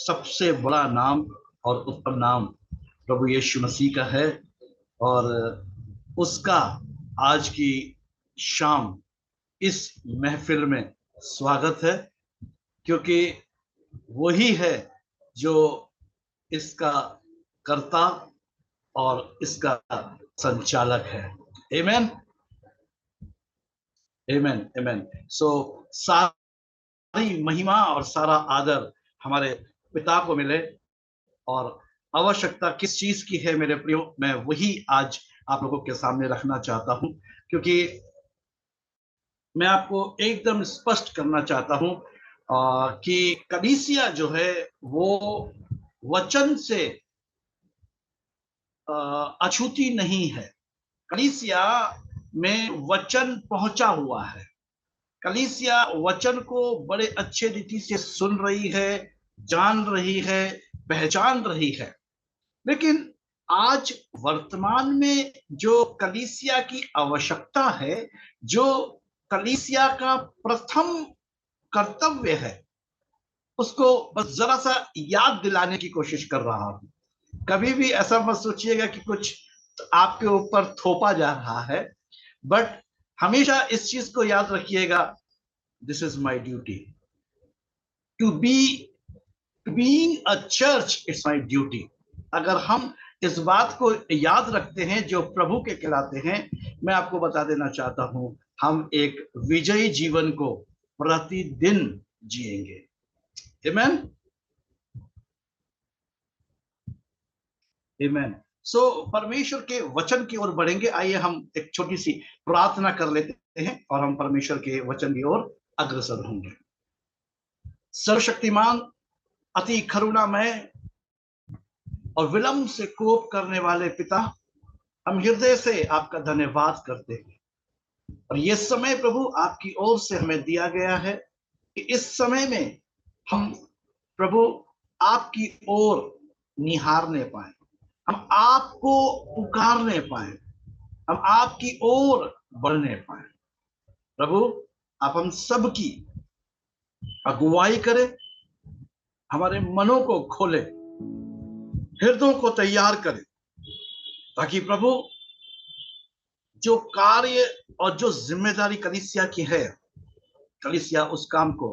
सबसे बड़ा नाम और उत्तम नाम प्रभु यीशु मसीह का है। और उसका आज की शाम इस महफिल में स्वागत है, क्योंकि वही है जो इसका कर्ता और इसका संचालक है। आमेन, आमेन, आमेन। सो सारी महिमा और सारा आदर हमारे पिता को मिले। और आवश्यकता किस चीज की है मेरे प्रियो, मैं वही आज आप लोगों के सामने रखना चाहता हूं, क्योंकि मैं आपको एकदम स्पष्ट करना चाहता हूं कि कलीसिया जो है वो वचन से अछूती नहीं है। कलीसिया में वचन पहुंचा हुआ है। कलीसिया वचन को बड़े अच्छे रीति से सुन रही है, जान रही है, पहचान रही है। लेकिन आज वर्तमान में जो कलीसिया की आवश्यकता है, जो कलीसिया का प्रथम कर्तव्य है, उसको बस जरा सा याद दिलाने की कोशिश कर रहा हूं। कभी भी ऐसा मत सोचिएगा कि कुछ आपके ऊपर थोपा जा रहा है, बट हमेशा इस चीज को याद रखिएगा, this is my duty to be, being a church it's my duty. अगर हम इस बात को याद रखते हैं जो प्रभु के कहलाते हैं, मैं आपको बता देना चाहता हूं, हम एक विजयी जीवन को प्रतिदिन जिएंगे। आमेन, आमेन। सो परमेश्वर के वचन की ओर बढ़ेंगे। आइए हम एक छोटी सी प्रार्थना कर लेते हैं और हम परमेश्वर के वचन की ओर अग्रसर होंगे। सर्वशक्तिमान, अति करुणामय और विलंब से कोप करने वाले पिता, हम हृदय से आपका धन्यवाद करते हैं। और ये समय प्रभु आपकी ओर से हमें दिया गया है कि इस समय में हम प्रभु आपकी ओर निहारने पाए, हम आपको पुकारने पाए, हम आपकी ओर बढ़ने पाए। प्रभु आप हम सब की अगुवाई करें, हमारे मनों को खोले, हृदयों को तैयार करें, ताकि प्रभु जो कार्य और जो जिम्मेदारी कलीसिया की है, कलीसिया उस काम को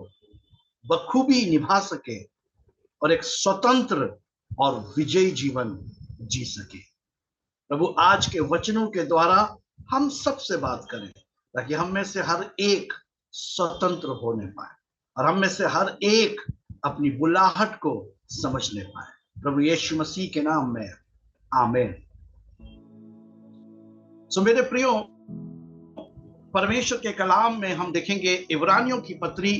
बखूबी निभा सके और एक स्वतंत्र और विजयी जीवन जी सके। प्रभु आज के वचनों के द्वारा हम सबसे बात करें, ताकि हम में से हर एक स्वतंत्र होने पाए और हम में से हर एक अपनी बुलाहट को समझने पाए। प्रभु यीशु मसीह के नाम में आमीन। सो मेरे प्रियो, परमेश्वर के कलाम में हम देखेंगे इब्रानियों की पत्री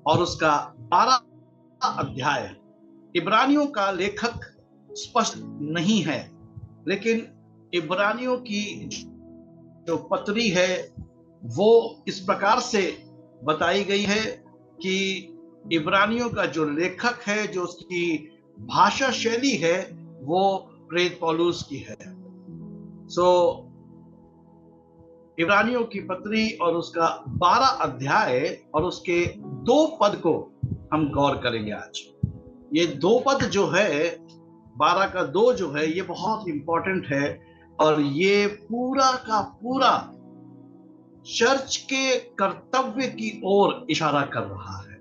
और उसका 12 अध्याय। इब्रानियों का लेखक स्पष्ट नहीं है, लेकिन इब्रानियों की जो पत्री है वो इस प्रकार से बताई गई है कि इब्रानियों का जो लेखक है, जो उसकी भाषा शैली है, वो प्रेरित पौलुस की है। सो इब्रानियों की पत्री और उसका 12 अध्याय और उसके 2 पद को हम गौर करेंगे आज। ये 2 पद जो है, 12 का 2 जो है, ये बहुत इंपॉर्टेंट है और ये पूरा का पूरा चर्च के कर्तव्य की ओर इशारा कर रहा है।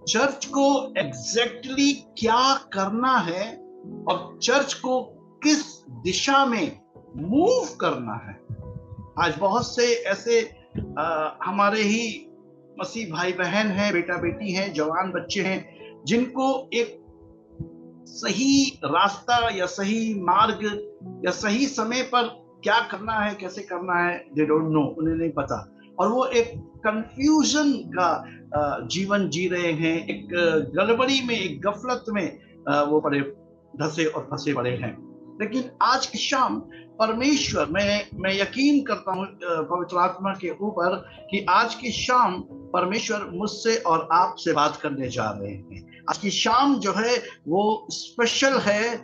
चर्च को एग्जैक्टली क्या करना है और चर्च को किस दिशा में मूव करना है। आज बहुत से ऐसे हमारे ही मसीह भाई बहन हैं, बेटा बेटी हैं, जवान बच्चे हैं, जिनको एक सही रास्ता या सही मार्ग या सही समय पर क्या करना है, कैसे करना है, दे डोंट नो, उन्हें नहीं पता। और वो एक कंफ्यूजन का जीवन जी रहे हैं, एक गड़बड़ी में, एक गफलत में वो बड़े धसे और फंसे पड़े हैं। लेकिन आज की शाम परमेश्वर, मैं यकीन करता हूं पवित्र आत्मा के ऊपर कि आज की शाम परमेश्वर मुझसे और आपसे बात करने जा रहे हैं। आज की शाम जो है वो स्पेशल है,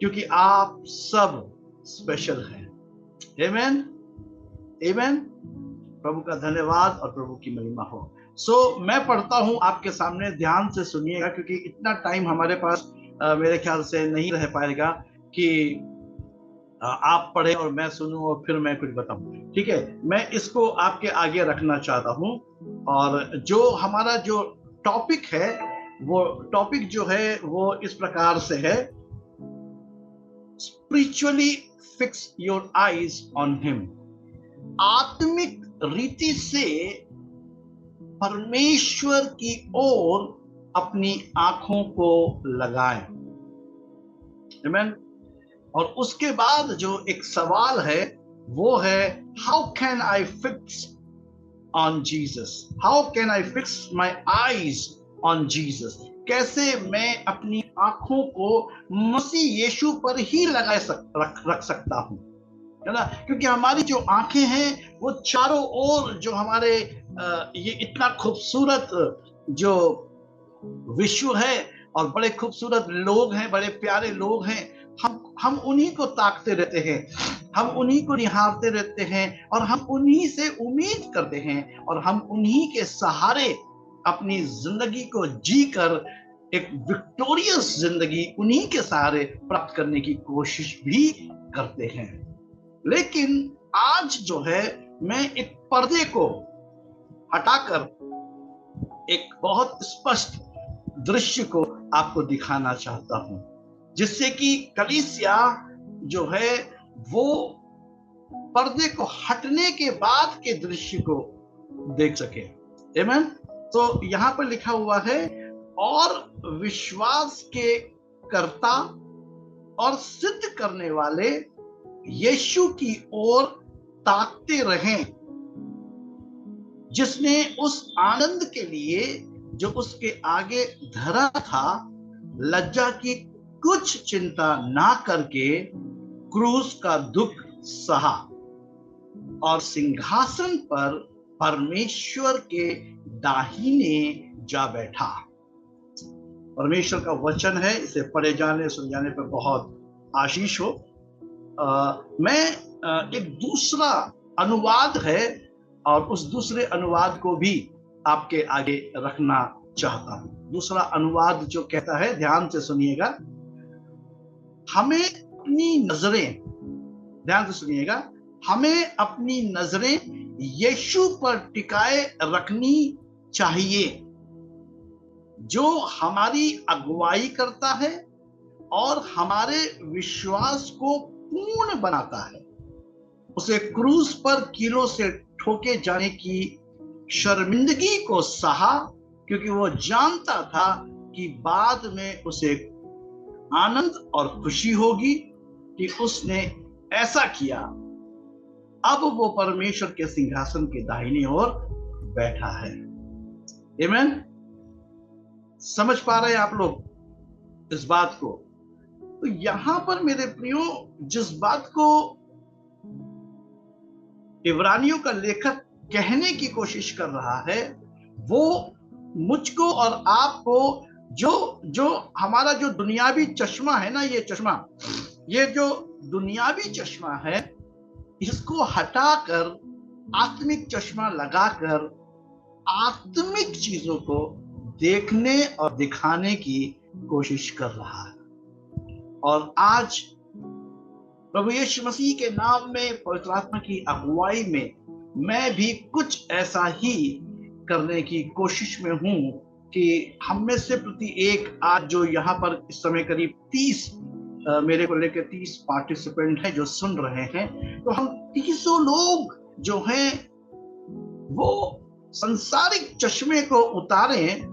क्योंकि आप सब स्पेशल हैं। आमेन, आमेन। प्रभु का धन्यवाद और प्रभु की महिमा हो। मैं पढ़ता हूं आपके सामने, ध्यान से सुनिएगा, क्योंकि इतना टाइम हमारे पास मेरे ख्याल से नहीं रह पाएगा कि आप पढ़े और मैं सुनूं और फिर मैं कुछ बताऊं। ठीक है, मैं इसको आपके आगे रखना चाहता हूं। और जो हमारा जो टॉपिक है, वो टॉपिक जो है वो इस प्रकार से है, spiritually fix your eyes on him. आत्मिक रीति से परमेश्वर की ओर अपनी आंखों को लगाएं। आमीन। और उसके बाद जो एक सवाल है वो है, how can I fix on Jesus, how can I fix my eyes on Jesus. कैसे मैं अपनी आंखों को मसीह यीशु पर ही रख सकता हूं, है ना। क्योंकि हमारी जो आंखें हैं वो चारों ओर जो हमारे ये इतना खूबसूरत जो विश्व है, और बड़े खूबसूरत लोग हैं, बड़े प्यारे लोग हैं, हम उन्हीं को ताकते रहते हैं, हम उन्हीं को निहारते रहते हैं, और हम उन्हीं से उम्मीद करते हैं, और हम उन्हीं के सहारे अपनी जिंदगी को जीकर एक विक्टोरियस जिंदगी उन्हीं के सहारे प्राप्त करने की कोशिश भी करते हैं। लेकिन आज जो है, मैं एक पर्दे को हटाकर एक बहुत स्पष्ट दृश्य को आपको दिखाना चाहता हूं, जिससे कि कलीसिया जो है वो पर्दे को हटने के बाद के दृश्य को देख सके। आमीन। तो यहां पर लिखा हुआ है, और विश्वास के कर्ता और सिद्ध करने वाले यीशु की ओर ताकते रहें, जिसने उस आनंद के लिए जो उसके आगे धरा था, लज्जा की कुछ चिंता ना करके क्रूस का दुख सहा और सिंहासन पर परमेश्वर के दाहिने जा बैठा। परमेश्वर का वचन है, इसे पढ़े जाने सुन जाने पर बहुत आशीष हो। मैं एक दूसरा अनुवाद है, और उस दूसरे अनुवाद को भी आपके आगे रखना चाहता हूं। दूसरा अनुवाद जो कहता है, ध्यान से सुनिएगा, हमें अपनी नजरें, ध्यान से सुनिएगा, हमें अपनी नजरें यीशु पर टिकाए रखनी चाहिए, जो हमारी अगुवाई करता है और हमारे विश्वास को पूर्ण बनाता है। उसे क्रूस पर कीलों से ठोके जाने की शर्मिंदगी को सहा, क्योंकि वो जानता था कि बाद में उसे आनंद और खुशी होगी कि उसने ऐसा किया। अब वो परमेश्वर के सिंहासन के दाहिनी ओर बैठा है। आमीन। समझ पा रहे हैं आप लोग इस बात को? तो यहां पर मेरे प्रियो, जिस बात को इब्रानियों का लेखक कहने की कोशिश कर रहा है, वो मुझको और आपको जो जो हमारा जो दुनियावी चश्मा है ना, ये चश्मा, ये जो दुनियावी चश्मा है, इसको हटाकर आत्मिक चश्मा लगाकर आत्मिक चीजों को देखने और दिखाने की कोशिश कर रहा है। और आज प्रभु यीशु मसीह के नाम में, पवित्र आत्मा की अगुवाई में, मैं भी कुछ ऐसा ही करने की कोशिश में हूं कि हम में से प्रति एक, आज जो यहाँ पर इस समय करीब 30 मेरे को लेकर 30 पार्टिसिपेंट हैं जो सुन रहे हैं, तो हम 300 लोग जो हैं वो संसारिक चश्मे को उतारें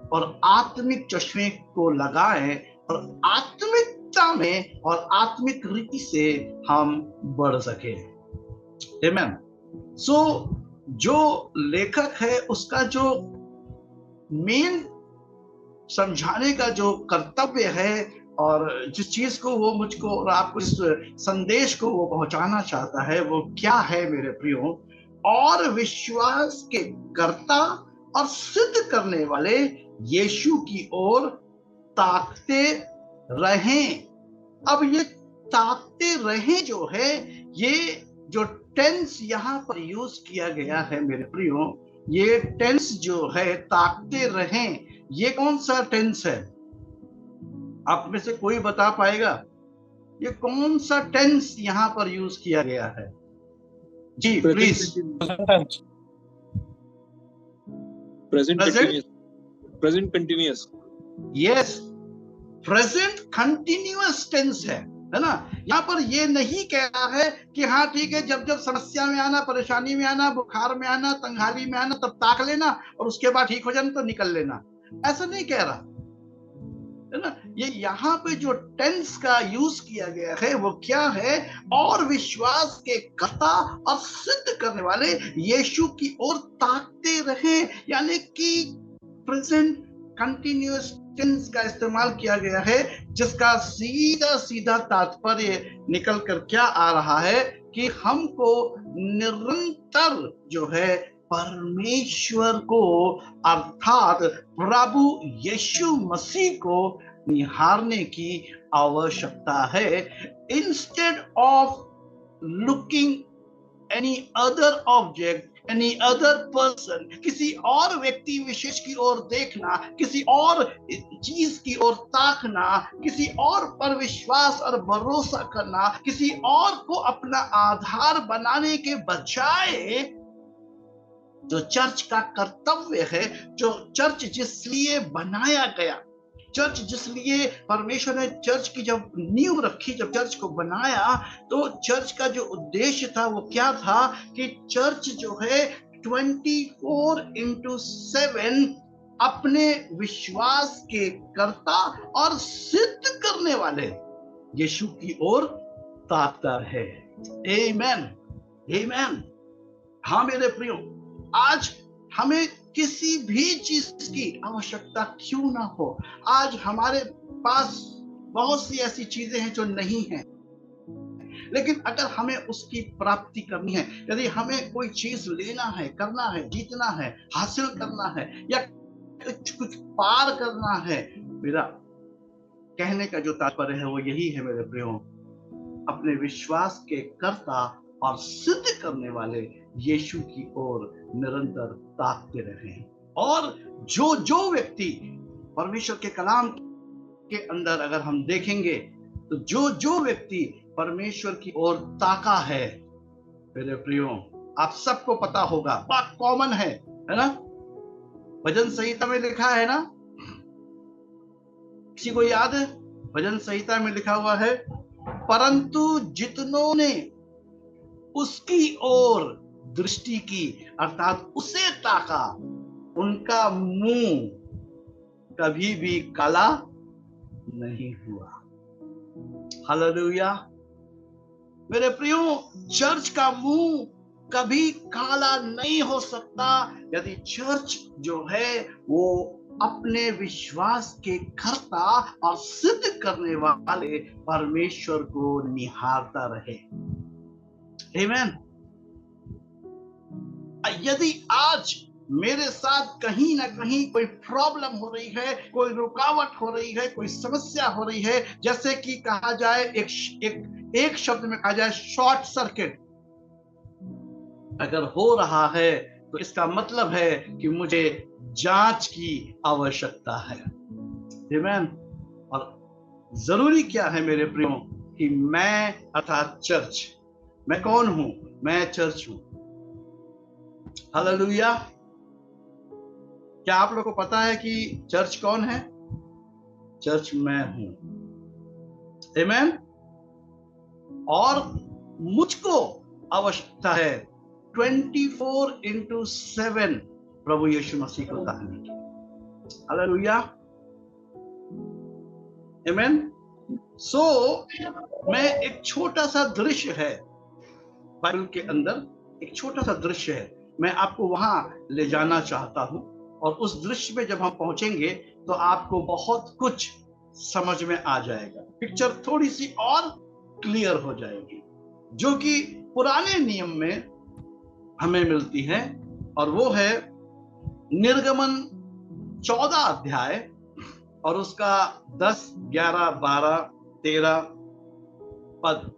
और आत्मिक चश्मे को लगाएं, और आत्मिकता में और आत्मिक रीति से हम बढ़ सके। आमीन। जो लेखक है, उसका जो मेन समझाने का जो कर्तव्य है, और जिस चीज को वो मुझको और आपको, इस संदेश को वो पहुंचाना चाहता है, वो क्या है मेरे प्रियो? और विश्वास के कर्ता और सिद्ध करने वाले यीशु की ओर ताकते रहें। अब ये ताकते रहें जो है, ये जो टेंस यहाँ पर यूज किया गया है मेरे प्रियो, ये टेंस जो है ताकते रहें, ये कौन सा टेंस है? आप में से कोई बता पाएगा ये कौन सा टेंस यहाँ पर यूज किया गया है? जी please. Present continuous. Present continuous. Yes, present continuous tense है ना? यहाँ पर ये नहीं कह रहा है कि हाँ ठीक है, जब जब समस्या में आना, परेशानी में आना, बुखार में आना, तंगाली में आना, तब ताक लेना और उसके बाद ठीक हो जाना तो निकल लेना, ऐसा नहीं कह रहा है ना। ये यहाँ पे जो टेंस का यूज किया गया है वो क्या है? और विश्वास के कर्ता और सिद्ध करने वाले यीशु की ओर ताकते रहे, यानी कि प्रेजेंट कंटिन्यूअस टेंस का इस्तेमाल किया गया है, जिसका सीधा सीधा तात्पर्य निकल कर क्या आ रहा है कि हमको निरंतर जो है परमेश्वर को अर्थात प्रभु यीशु मसीह को निहारने की आवश्यकता है। Instead of looking any other object, any other person, किसी और व्यक्ति विशेष की ओर देखना, किसी और चीज की ओर ताकना, किसी और पर विश्वास और भरोसा करना, किसी और को अपना आधार बनाने के बजाय जो चर्च का कर्तव्य है, जो चर्च जिसलिए बनाया गया, चर्च जिसलिए परमेश्वर ने चर्च की जब नींव रखी, जब चर्च को बनाया, तो चर्च का जो उद्देश्य था वो क्या था कि चर्च जो है 24/7 अपने विश्वास के कर्ता और सिद्ध करने वाले यीशु की ओर ताकता है। आमेन, आमेन। हाँ मेरे प्रियो, आज हमें किसी भी चीज की आवश्यकता क्यों ना हो, आज हमारे पास बहुत सी ऐसी चीजें हैं जो नहीं हैं, लेकिन अगर हमें उसकी प्राप्ति करनी है, यदि हमें कोई चीज लेना है, करना है, जीतना है, हासिल करना है या कुछ पार करना है, मेरा कहने का जो तात्पर्य है वो यही है मेरे प्रियो, अपने विश्वास के कर्ता और सिद्ध करने वाले यीशु की ओर निरंतर ताकते रहें। और जो जो व्यक्ति परमेश्वर के कलाम के अंदर अगर हम देखेंगे तो जो जो व्यक्ति परमेश्वर की ओर ताका है, मेरे प्रियो आप सबको पता होगा, बात कॉमन है ना? भजन संहिता में लिखा है ना, किसी को याद है? भजन संहिता में लिखा हुआ है, परंतु जितनों ने उसकी ओर दृष्टि की, अर्थात उसे ताका, उनका मुंह कभी भी काला नहीं हुआ। हालेलुया। मेरे प्रियो, चर्च का मुंह कभी काला नहीं हो सकता यदि चर्च जो है वो अपने विश्वास के कर्ता और सिद्ध करने वाले परमेश्वर को निहारता रहे। आमेन। यदि आज मेरे साथ कहीं ना कहीं कोई प्रॉब्लम हो रही है, कोई रुकावट हो रही है, कोई समस्या हो रही है, जैसे कि कहा जाए एक शब्द में कहा जाए शॉर्ट सर्किट अगर हो रहा है, तो इसका मतलब है कि मुझे जांच की आवश्यकता है। आमीन। और जरूरी क्या है मेरे प्रियो कि मैं अर्थात चर्च, मैं कौन हूं? मैं चर्च हूं। हालेलुया। क्या आप लोगों को पता है कि चर्च कौन है? चर्च मैं हूं। आमीन। और मुझको आवश्यकता है 24/7 प्रभु यीशु मसीह को ताकने की। हालेलुया। आमीन। सो मैं एक छोटा सा दृश्य है बाइबल के अंदर, एक छोटा सा दृश्य है, मैं आपको वहां ले जाना चाहता हूं, और उस दृश्य में जब हम पहुंचेंगे तो आपको बहुत कुछ समझ में आ जाएगा, पिक्चर थोड़ी सी और क्लियर हो जाएगी, जो कि पुराने नियम में हमें मिलती है, और वो है निर्गमन 14 अध्याय और उसका 10, 11, 12, 13 पद।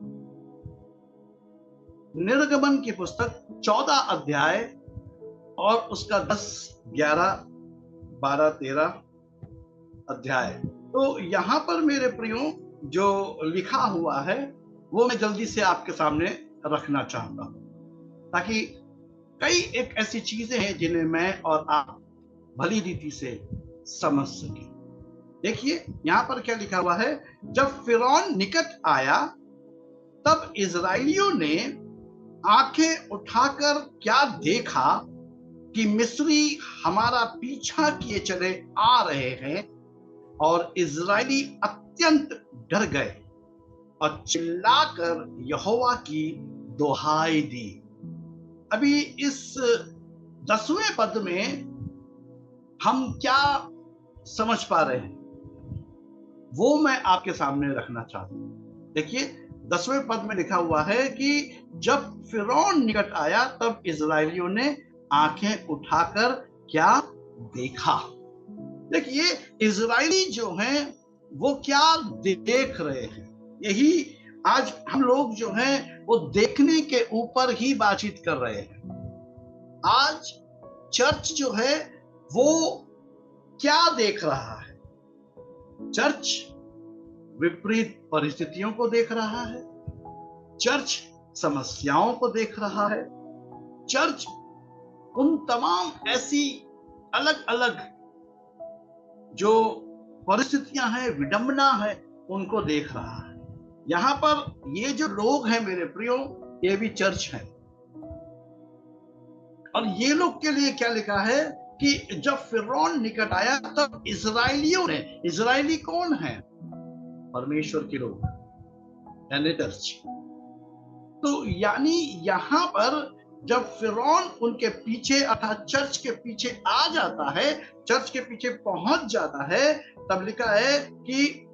निर्गमन की पुस्तक 14 अध्याय और उसका 10, 11, 12, 13 अध्याय। तो यहाँ पर मेरे प्रियो जो लिखा हुआ है वो मैं जल्दी से आपके सामने रखना चाहता हूँ, ताकि कई एक ऐसी चीजें हैं जिन्हें मैं और आप भली रीति से समझ सके। देखिए यहाँ पर क्या लिखा हुआ है, जब फिरौन निकट आया तब इजराइलियों ने आंखें उठाकर क्या देखा कि मिस्री हमारा पीछा किए चले आ रहे हैं, और इजरायली अत्यंत डर गए और चिल्लाकर यहोवा की दोहाई दी। अभी इस 10वें पद में हम क्या समझ पा रहे हैं वो मैं आपके सामने रखना चाहता हूं। देखिए 10वें पद में लिखा हुआ है कि जब फिरौन निकट आया तब इजरायलियों ने आंखें उठाकर क्या देखा। देखिए इजरायली जो हैं वो क्या देख रहे हैं, यही आज हम लोग जो हैं वो देखने के ऊपर ही बातचीत कर रहे हैं। आज चर्च जो है वो क्या देख रहा है? चर्च विपरीत परिस्थितियों को देख रहा है, चर्च समस्याओं को देख रहा है, चर्च उन तमाम ऐसी अलग अलग जो परिस्थितियां हैं, विडंबना है, उनको देख रहा है। यहां पर ये जो लोग हैं मेरे प्रियो, ये भी चर्च है। और ये लोग के लिए क्या लिखा है कि जब फिरौन निकट आया तब इजराइलियों ने, इजराइली कौन है? परमेश्वर के लोग, यानी चर्च। तो यानी यहां पर जब फिरौन उनके पीछे अर्थात चर्च के पीछे आ जाता है, चर्च के पीछे पहुंच जाता है, तब लिखा है कि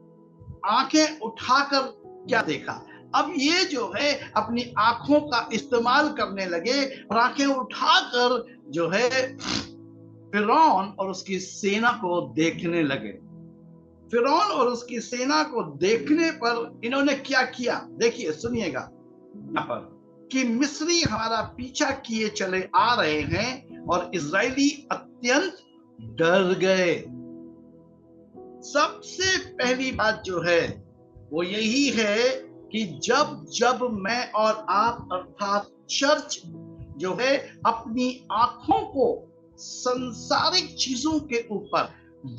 आंखें उठाकर क्या देखा। अब ये जो है अपनी आंखों का इस्तेमाल करने लगे और आंखें उठाकर जो है फिरौन और उसकी सेना को देखने लगे। फिरौन और उसकी सेना को देखने पर इन्होंने क्या किया, देखिए सुनिएगा यहाँ पर कि मिस्री हमारा पीछा किए चले आ रहे हैं और इजरायली अत्यंत डर गए। सबसे पहली बात जो है वो यही है कि जब जब मैं और आप अर्थात चर्च जो है अपनी आंखों को संसारिक चीजों के ऊपर,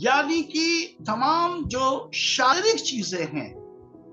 यानी कि तमाम जो शारीरिक चीजें हैं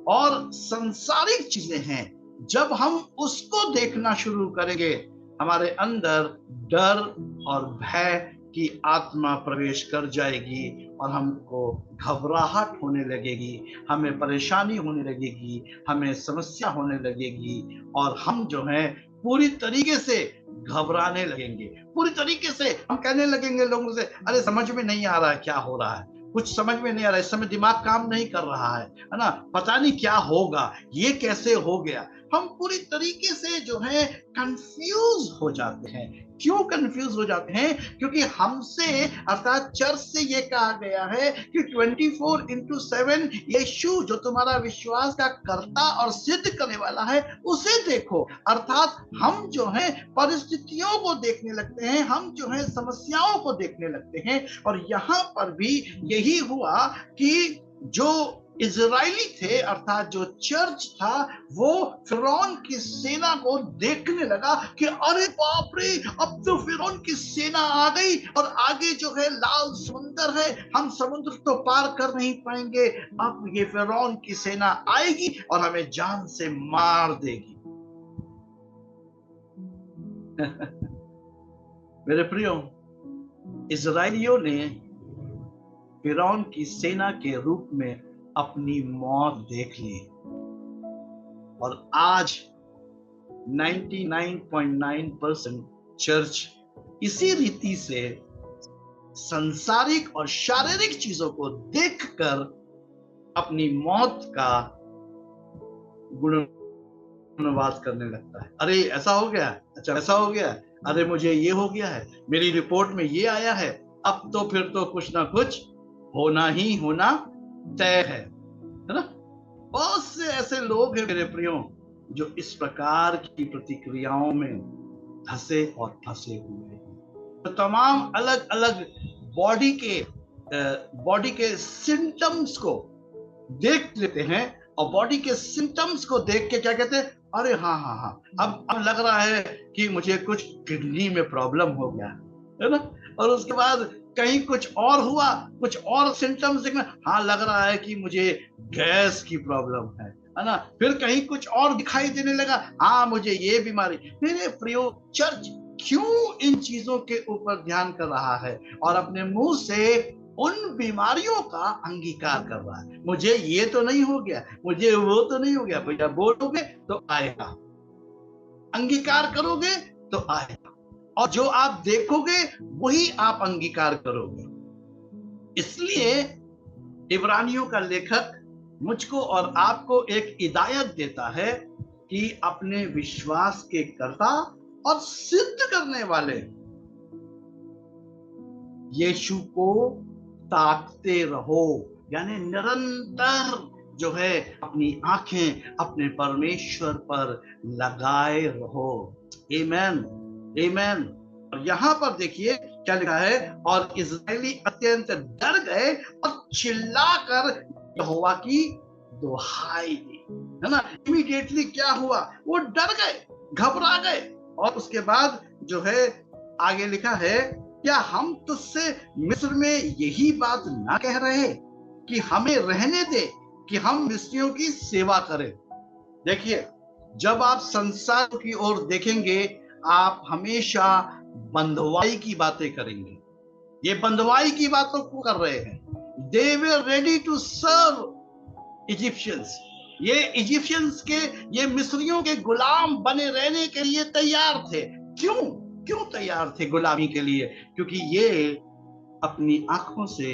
और संसारिक चीजें हैं, जब हम उसको देखना शुरू करेंगे, हमारे अंदर डर और भय की आत्मा प्रवेश कर जाएगी और हमको घबराहट होने लगेगी, हमें परेशानी होने लगेगी, हमें समस्या होने लगेगी और हम जो है पूरी तरीके से घबराने लगेंगे। पूरी तरीके से हम कहने लगेंगे लोगों से, अरे समझ में नहीं आ रहा है क्या हो रहा है, कुछ समझ में नहीं आ रहा है, इस समय दिमाग काम नहीं कर रहा है ना, पता नहीं क्या होगा, ये कैसे हो गया। हम पूरी तरीके से जो है कंफ्यूज हो जाते हैं। क्यों कंफ्यूज हो जाते हैं? क्योंकि हमसे अर्थात चर्च से ये कहा गया है कि 24/7 यीशु जो तुम्हारा विश्वास का कर्ता और सिद्ध करने वाला है उसे देखो। अर्थात हम जो है परिस्थितियों को देखने लगते हैं, हम जो है समस्याओं को देखने लगते हैं। और यहाँ पर भी यही हुआ कि जो इजरायली थे अर्थात जो चर्च था वो फिरौन की सेना को देखने लगा कि अरे बाप रे, अब तो फिरौन की सेना आ गई और आगे जो है लाल समुंदर है, हम समुद्र तो पार कर नहीं पाएंगे, अब ये फिरौन की सेना आएगी और हमें जान से मार देगी। मेरे प्रियो, इजरायलियों ने फिरौन की सेना के रूप में अपनी मौत देख ली और आज 99.9% चर्च इसी रीति से सांसारिक और शारीरिक चीजों को देखकर अपनी मौत का गुणवाद करने लगता है। अरे ऐसा हो गया, अच्छा ऐसा हो गया, अरे मुझे ये हो गया है, मेरी रिपोर्ट में ये आया है, अब तो फिर तो कुछ ना कुछ होना ही होना तय है ना। बहुत से ऐसे लोग हैं मेरे प्रियो जो इस प्रकार की प्रतिक्रियाओं में धंसे और फंसे हुए हैं। तो तमाम अलग अलग बॉडी के सिम्टम्स को देख लेते हैं, और बॉडी के सिम्टम्स को देख के क्या कहते हैं, अरे हाँ हाँ हाँ, अब लग रहा है कि मुझे कुछ किडनी में प्रॉब्लम हो गया, है ना। और उसके बाद कहीं कुछ और हुआ, कुछ और सिम्टम्स देखना, हाँ लग रहा है कि मुझे गैस की प्रॉब्लम है ना। फिर कहीं कुछ और दिखाई देने लगा, हाँ मुझे ये बीमारी। मेरे प्रियो, चर्च क्यों इन चीजों के ऊपर ध्यान कर रहा है और अपने मुंह से उन बीमारियों का अंगीकार कर रहा है? मुझे ये तो नहीं हो गया, मुझे वो तो नहीं हो गया। भैया बोलोगे तो आएगा, अंगीकार करोगे तो आएगा, और जो आप देखोगे वही आप अंगीकार करोगे। इसलिए इब्रानियों का लेखक मुझको और आपको एक हिदायत देता है कि अपने विश्वास के कर्ता और सिद्ध करने वाले यीशु को ताकते रहो, यानी निरंतर जो है अपनी आंखें अपने परमेश्वर पर लगाए रहो। आमेन, आमेन। और यहां पर देखिए क्या लिखा है, और इस्राएली अत्यंत डर गए और चिल्लाकर यहोवा की दुहाई दी, है ना। इमीडिएटली क्या हुआ, वो डर गए, घबरा गए। और उसके बाद जो है आगे लिखा है, क्या हम तुझसे मिस्र में यही बात ना कह रहे कि हमें रहने दे कि हम मिस्रियों की सेवा करें? देखिए, जब आप संसार की ओर देखेंगे, आप हमेशा बंधुआई की बातें करेंगे। ये बंधुआई की बातों को कर रहे हैं। They were ready to serve Egyptians. ये इजिप्शियंस के, ये मिस्रियों के गुलाम बने रहने के लिए तैयार थे। क्यों क्यों तैयार थे गुलामी के लिए? क्योंकि ये अपनी आंखों से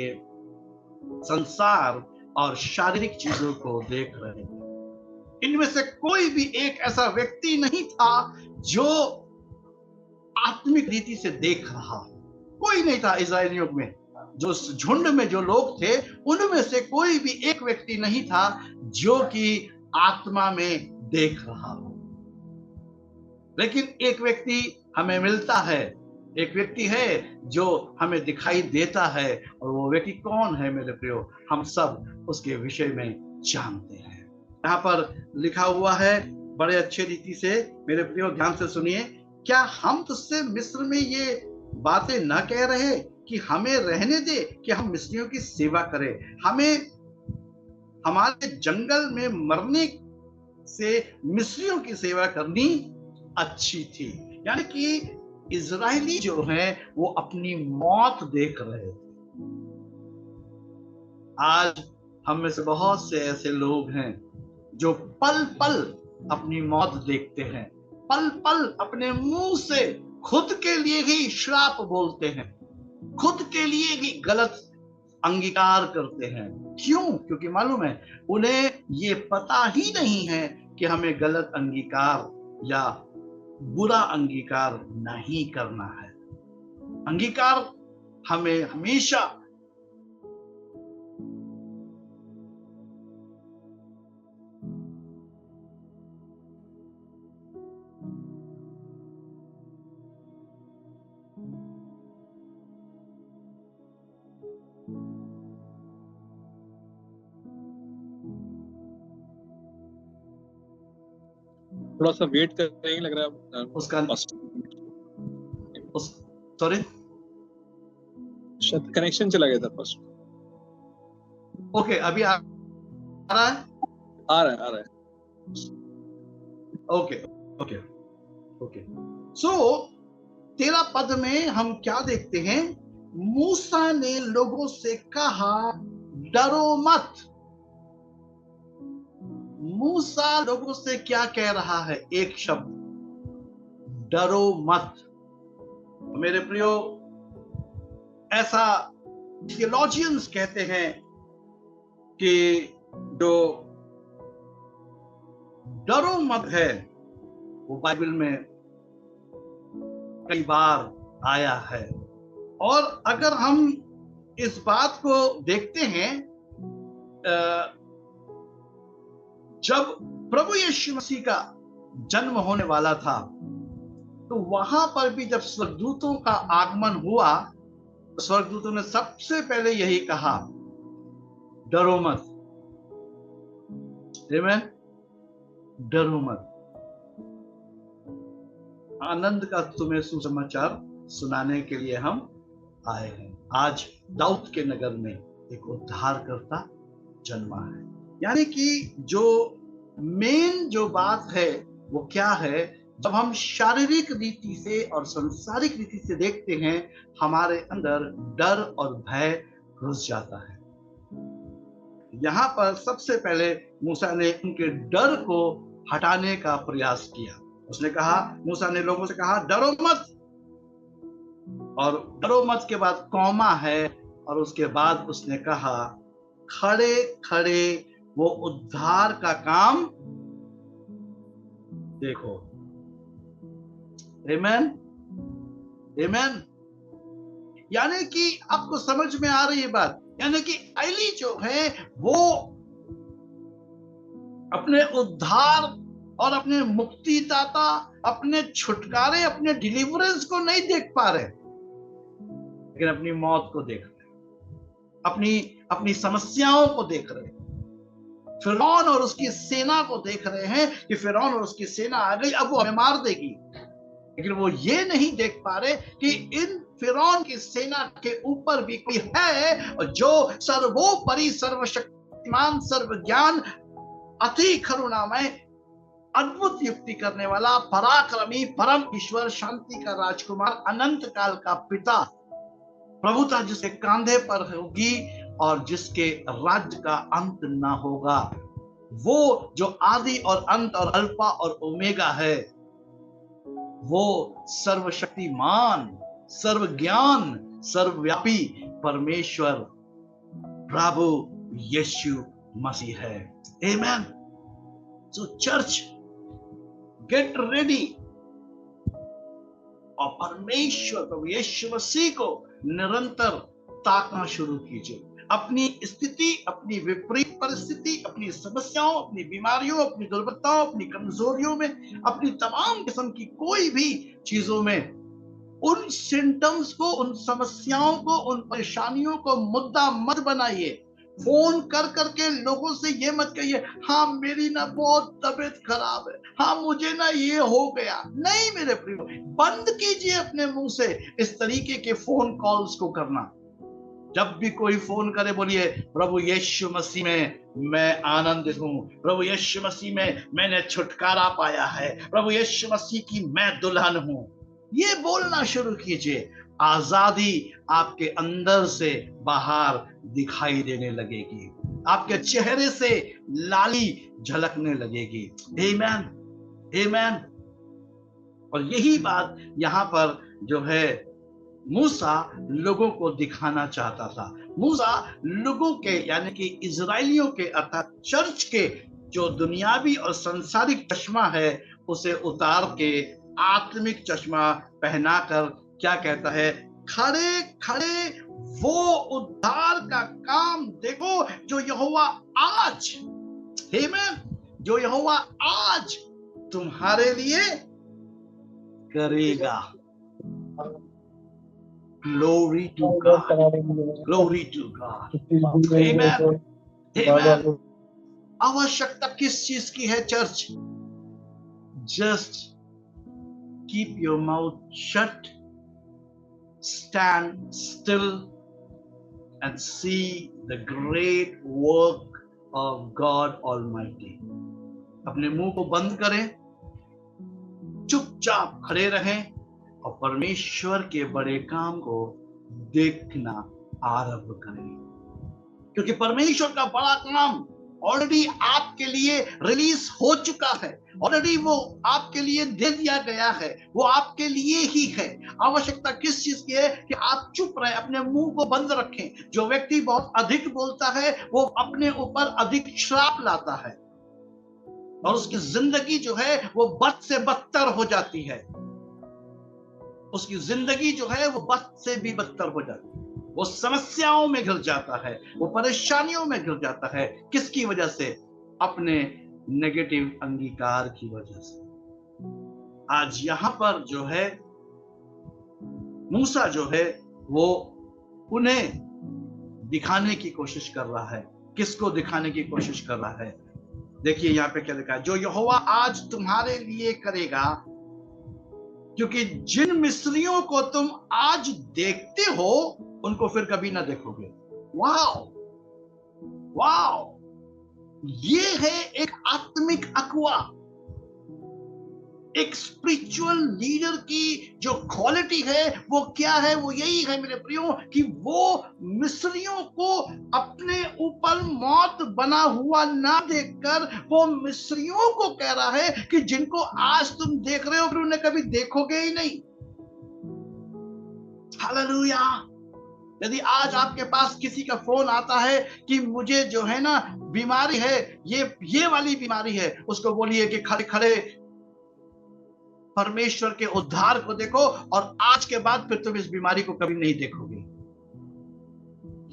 संसार और शारीरिक चीजों को देख रहे थे। इनमें से कोई भी एक ऐसा व्यक्ति नहीं था जो आत्मिक रीति से देख रहा, कोई नहीं था इस्राएलियों में। जो झुंड में जो लोग थे, उनमें से कोई भी एक व्यक्ति नहीं था जो कि आत्मा में देख रहा हो। लेकिन एक व्यक्ति हमें मिलता है, एक व्यक्ति है जो हमें दिखाई देता है, और वो व्यक्ति कौन है मेरे प्रियो? हम सब उसके विषय में जानते हैं। यहाँ पर लिखा हुआ है बड़े अच्छे रीति से, मेरे प्रियो ध्यान से सुनिए, क्या हम तुझसे मिस्र में ये बातें न कह रहे कि हमें रहने दे कि हम मिस्रियों की सेवा करें? हमें हमारे जंगल में मरने से मिस्रियों की सेवा करनी अच्छी थी। यानी कि इजरायली जो है वो अपनी मौत देख रहे थे। आज हम में से बहुत से ऐसे लोग हैं जो पल पल अपनी मौत देखते हैं, पल पल अपने मुंह से खुद के लिए ही श्राप बोलते हैं, खुद के लिए ही गलत अंगीकार करते हैं। क्यों? क्योंकि मालूम है उन्हें ये पता ही नहीं है कि हमें गलत अंगीकार या बुरा अंगीकार नहीं करना है। अंगीकार हमें हमेशा थोड़ा सा वेट करेंगे लग रहा है उसका सॉरी शायद कनेक्शन चला गया था फर्स्ट। ओके, अभी आ रहा है? आ रहा है। Okay okay okay. सो 13 पद में हम क्या देखते हैं? मूसा ने लोगों से कहा, डरो मत। मूसा लोगों से क्या कह रहा है? एक शब्द, डरो मत। मेरे प्रियो, ऐसा थियोलॉजियंस कहते हैं कि जो डरो मत है वो बाइबल में कई बार आया है। और अगर हम इस बात को देखते हैं, जब प्रभु यीशु मसीह का जन्म होने वाला था, तो वहां पर भी जब स्वर्गदूतों का आगमन हुआ, तो स्वर्गदूतों ने सबसे पहले यही कहा, डरो मत। आमेन। डरो मत। आनंद का तुम्हें सुसमाचार सुनाने के लिए हम आए हैं। आज दाऊद के नगर में एक उद्धारकर्ता जन्मा है। यानी कि जो मेन जो बात है वो क्या है, जब हम शारीरिक रीति से और सांसारिक रीति से देखते हैं, हमारे अंदर डर और भय घुस जाता है। यहां पर सबसे पहले मूसा ने उनके डर को हटाने का प्रयास किया। उसने कहा, मूसा ने लोगों से कहा, डरो मत। और डरो मत के बाद कौमा है, और उसके बाद उसने कहा, खड़े खड़े वो उद्धार का काम देखो। आमेन। आमेन। यानी कि आपको समझ में आ रही है बात। यानी कि एली जो है वो अपने उद्धार और अपने मुक्तिदाता, अपने छुटकारे, अपने डिलीवरेंस को नहीं देख पा रहे, लेकिन अपनी मौत को देख रहे, अपनी समस्याओं को देख रहे, फिरौन और उसकी सेना को देख रहे हैं कि फिरौन और उसकी सेना आ गई, अब वो हमें मार देगी। लेकिन वो ये नहीं देख पा रहे कि इन फिरौन की सेना के ऊपर भी कोई है, और जो सर्वोपरि, सर्वशक्तिमान, सर्वज्ञान, अति करुणामय, अद्भुत युक्ति करने वाला, पराक्रमी, परम ईश्वर, शांति का राजकुमार, अनंत काल का पिता, प्रभुता जिसके कांधे पर होगी और जिसके राज्य का अंत ना होगा, वो जो आदि और अंत और अल्फा और ओमेगा है, वो सर्वशक्तिमान, सर्वज्ञान, सर्वव्यापी परमेश्वर प्रभु यीशु मसीह है। आमेन। सो चर्च, गेट रेडी, और परमेश्वर प्रभु यीशु मसीह को निरंतर ताकना शुरू कीजिए। अपनी स्थिति, अपनी विपरीत परिस्थिति, अपनी समस्याओं, अपनी बीमारियों, अपनी दुर्बलताओं, अपनी कमजोरियों में, अपनी तमाम किस्म की कोई भी चीजों में उन सिम्टम्स को, उन समस्याओं को, उन परेशानियों को मुद्दा मत बनाइए। फोन कर करके लोगों से ये मत कहिए, हाँ मेरी ना बहुत तबीयत खराब है, हाँ मुझे ना ये हो गया। नहीं मेरे प्रियो, बंद कीजिए अपने मुंह से इस तरीके के फोन कॉल्स को करना। जब भी कोई फोन करे, बोलिए, प्रभु यीशु मसीह में मैं आनंदित हूं, प्रभु यीशु मसीह में मैंने छुटकारा पाया है, प्रभु यीशु मसीह की मैं दुल्हन हूं। ये बोलना शुरू कीजिए। आजादी आपके अंदर से बाहर दिखाई देने लगेगी, आपके चेहरे से लाली झलकने लगेगी। आमेन। आमेन। और यही बात यहां पर जो है मूसा लोगों को दिखाना चाहता था। मूसा लोगों के, यानी कि इजराइलियों के, अर्थात चर्च के जो दुनियावी और सांसारिक चश्मा है, उसे उतार के आत्मिक चश्मा पहनाकर क्या कहता है, खड़े खड़े वो उद्धार का काम देखो जो यहोवा आज, आमेन, जो यहोवा आज तुम्हारे लिए करेगा। Glory to God. Glory to God. Amen. Amen. आवश्यकता किस चीज की है church? Just keep your mouth shut, stand still and see the great work of God Almighty. अपने मुंह को बंद करें, चुपचाप खड़े रहें और परमेश्वर के बड़े काम को देखना आरंभ करें, क्योंकि परमेश्वर का बड़ा काम ऑलरेडी आपके लिए रिलीज हो चुका है। ऑलरेडी वो आपके लिए दे दिया गया है, वो आपके लिए ही है। आवश्यकता किस चीज की है कि आप चुप रहे, अपने मुंह को बंद रखें। जो व्यक्ति बहुत अधिक बोलता है वो अपने ऊपर अधिक श्राप लाता है और उसकी जिंदगी जो है वो बद से बदतर हो जाती है। उसकी जिंदगी जो है वो बद से भी बदतर हो जाती है। वो समस्याओं में घिर जाता है, वो परेशानियों में घिर जाता है। किसकी वजह से? अपने नेगेटिव अंगीकार की वजह से। आज यहाँ पर जो है मूसा जो है वो उन्हें दिखाने की कोशिश कर रहा है। किसको दिखाने की कोशिश कर रहा है? देखिए यहाँ पे क्या लिखा है, जो यहोवा आज तुम्हारे लिए करेगा, क्योंकि जिन मिस्रियों को तुम आज देखते हो उनको फिर कभी ना देखोगे। वाओ वाओ, ये है एक आत्मिक अगुआ, एक स्पिरिचुअल लीडर की जो क्वालिटी है वो क्या है? वो यही है मेरे प्रियो कि वो मिस्रियों को अपने ऊपर मौत बना हुआ ना देखकर वो मिस्रियों को कह रहा है कि जिनको आज तुम देख रहे हो फिर उन्हें कभी देखोगे ही नहीं। हालेलुया। यदि आज आपके पास किसी का फोन आता है कि मुझे जो है ना बीमारी है, ये वाली बीमारी है, उसको बोलिए कि खड़े खड़े परमेश्वर के उद्धार को देखो और आज के बाद फिर तुम इस बीमारी को कभी नहीं देखोगे।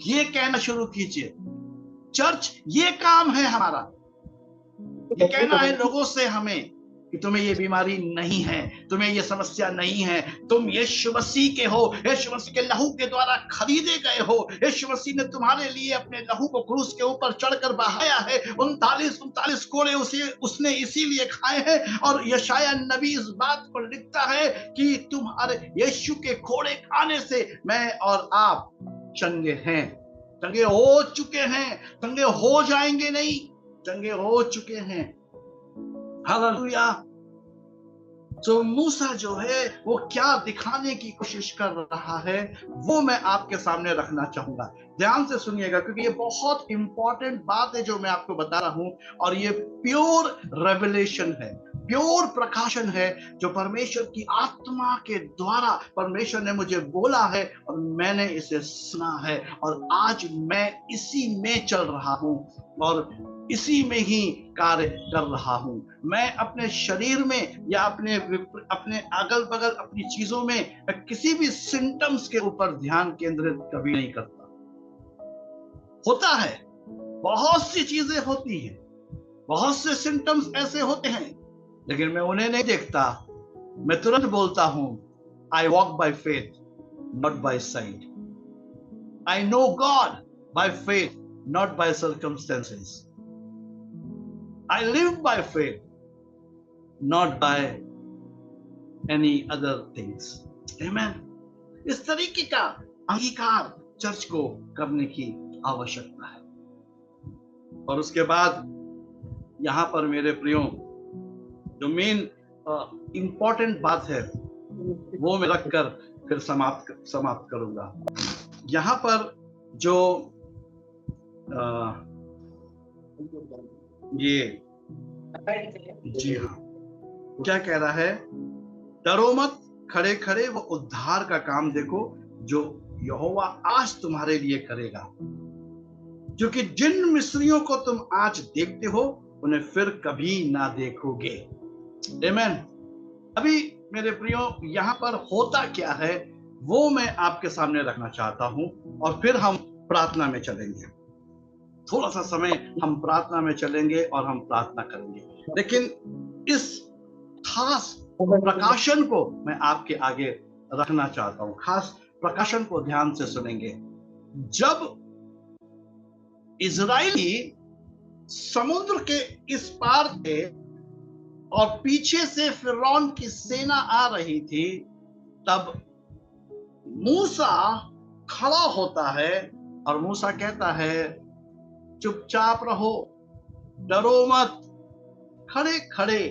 ये कहना शुरू कीजिए। चर्च, ये काम है हमारा, ये कहना है लोगों से हमें कि तुम्हें ये बीमारी नहीं है, तुम्हें ये समस्या नहीं है, तुम यीशु मसीह के हो, यीशु मसीह के लहू के द्वारा खरीदे गए हो। यीशु मसीह ने तुम्हारे लिए अपने लहू को क्रूस के ऊपर चढ़कर बहाया है। 39 कोड़े उसने इसीलिए खाए हैं। और यशाया नबी इस बात पर लिखता है कि तुम्हारे यीशु के कोड़े खाने से मैं और आप चंगे हैं, चंगे हो चुके हैं, चंगे हो जाएंगे नहीं, चंगे हो चुके हैं। हालेलुया। तो मूसा जो है वो क्या दिखाने की कोशिश कर रहा है वो मैं आपके सामने रखना चाहूंगा। ध्यान से सुनिएगा क्योंकि ये बहुत इंपॉर्टेंट बात है जो मैं आपको बता रहा हूं, और ये प्योर रेवलेशन है, प्योर प्रकाशन है जो परमेश्वर की आत्मा के द्वारा परमेश्वर ने मुझे बोला है और मैंने इसे सुना है, और आज मैं इसी में चल रहा हूं और इसी में ही कार्य कर रहा हूं। मैं अपने शरीर में या अपने अगल बगल अपनी चीजों में किसी भी सिम्टम्स के ऊपर ध्यान केंद्रित कभी नहीं करता। होता है, बहुत सी चीजें होती हैं, बहुत से सिम्टम्स ऐसे होते हैं, लेकिन मैं उन्हें नहीं देखता। मैं तुरंत बोलता हूं, I walk by faith not by sight. I know God by faith not by circumstances. I live by faith, not by any other things. Amen. इस तरीके का अंगीकार चर्च को करने की आवश्यकता है। और उसके बाद यहाँ पर मेरे प्रियो जो मेन इंपॉर्टेंट बात है वो मैं रखकर फिर समाप्त करूंगा। यहाँ पर जो ये जी हाँ क्या कह रहा है, डरो मत, खड़े खड़े वो उद्धार का काम देखो जो यहोवा आज तुम्हारे लिए करेगा, क्योंकि जिन मिस्रियों को तुम आज देखते हो उन्हें फिर कभी ना देखोगे। आमीन। अभी मेरे प्रियो यहाँ पर होता क्या है वो मैं आपके सामने रखना चाहता हूं और फिर हम प्रार्थना में चलेंगे। थोड़ा सा समय हम प्रार्थना में चलेंगे और हम प्रार्थना करेंगे, लेकिन इस खास प्रकाशन को मैं आपके आगे रखना चाहता हूं। खास प्रकाशन को ध्यान से सुनेंगे। जब इजरायली समुद्र के इस पार थे और पीछे से फिरौन की सेना आ रही थी, तब मूसा खड़ा होता है और मूसा कहता है, चुपचाप रहो, डरो मत, खड़े खड़े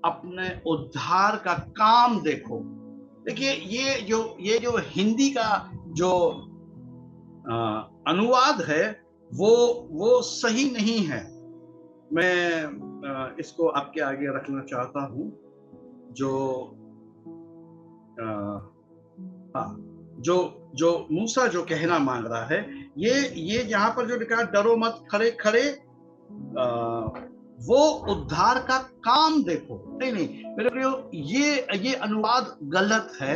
अपने उद्धार का काम देखो। देखिए ये जो हिंदी का जो अनुवाद है वो सही नहीं है। मैं इसको आपके आगे रखना चाहता हूं। जो मूसा जो कहना मांग रहा है, ये यहाँ पर जो लिखा है, डरो मत, खड़े खड़े वो उद्धार का काम देखो। नहीं मेरे प्रियो, ये अनुवाद गलत है,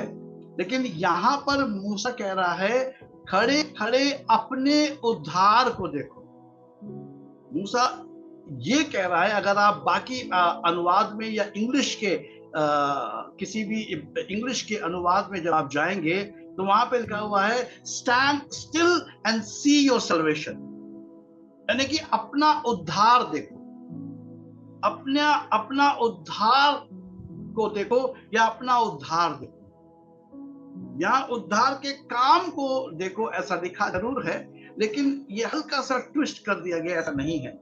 लेकिन यहाँ पर मूसा कह रहा है खड़े खड़े अपने उद्धार को देखो। मूसा ये कह रहा है, अगर आप बाकी अनुवाद में या इंग्लिश के किसी भी इंग्लिश के अनुवाद में जब आप जाएंगे तो वहां पे लिखा हुआ है stand still and see your salvation, यानी कि अपना उद्धार देखो, अपना अपना उद्धार को देखो या अपना उद्धार देखो। यहां उद्धार के काम को देखो ऐसा लिखा जरूर है, लेकिन ये हल्का सा ट्विस्ट कर दिया गया, ऐसा नहीं है।